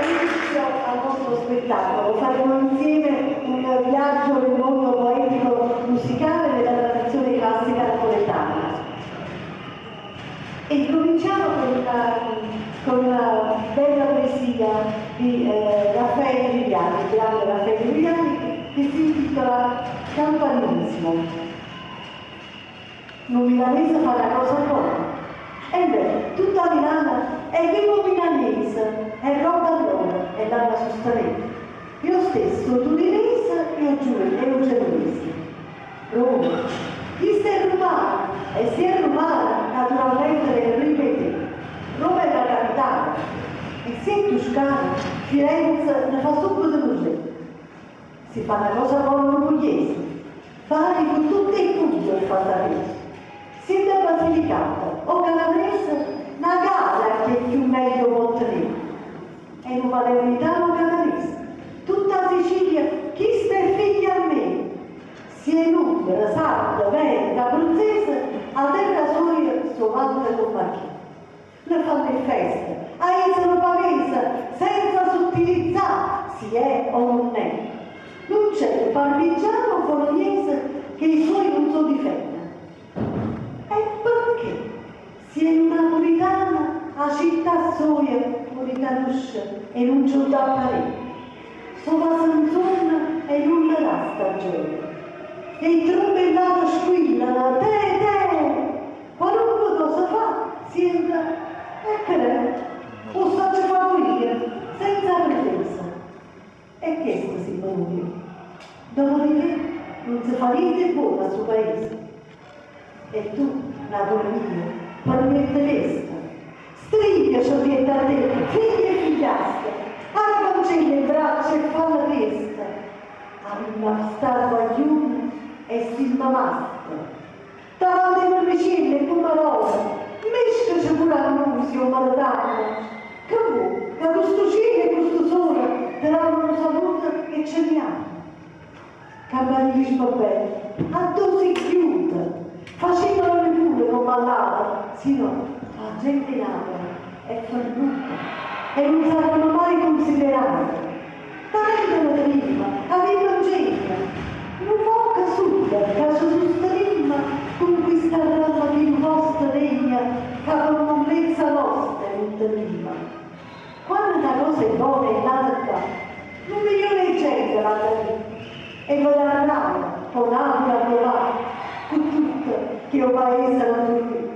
inizio al nostro spettacolo. Faremo insieme un viaggio nel mondo poetico musicale della tradizione classica napoletana. E cominciamo con una bella poesia di Raffaele Viviani, il grande Raffaele Viviani, che si intitola Campanilismo. Un milanese fa la cosa buona. E beh, tutta Milano è vivo milanese, è roba allora, è l'anima sostenente. Io stesso, turinese e eugenese. Roma, chi sei romano? E si è romano, naturalmente ripete. Roma è la capitale. E se è toscano, Firenze ne fa subito così. Si fa una cosa buona pugliese, pari con tutti i punti per fare. Siete Basilicata o Calabrese, una gara che è più meglio può tenere. È un palermitano canarese. Tutta Sicilia, chi sta figlia a me? Sia in Umbra, Sarda, Veneto, Abruzzese, a terra sua, suo madre compagnia. Le fanno le feste, a essere pavese, senza sottilizzare, si è o non è. Non c'è il parmigiano bolognese che i suoi non so difenda. E perché? Si è napolitana, a città sua, moritanuscia e non c'è da parere. Sova Sansone e non le dà stagione. E il trombellato squilla, te! Qualunque cosa fa, sembra, e che o sta ci fa morire, senza pretesa. E questo si può morire. Dopodiché non si fa niente buono al suo paese. E tu, Napoleone, permetteresti, striglia sorrietta a te, figlia e figliastra, acconcella le braccia e fa la testa, arriva sta guaglione e si mamasta, davanti per vicino e pomarosa, mescaci pure a noi, signor maritano, che vuoi, che questo cielo e questo sole ti danno salute e ce ne hanno. Campanilismo bello, a dove si chiude. Facevano le pure non ballava, sino la gente nata è perduta e non saranno mai considerate. Tante prima, aveva gente, non poca sulla, che sosteneva con questa rama di vostra regna, che con complezza nostra non teneva. Quando una cosa è buona e nata qua, non milione di gente la teneva, e va da rama, con ampia provata, con tutto che il paese la dormì.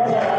piacere.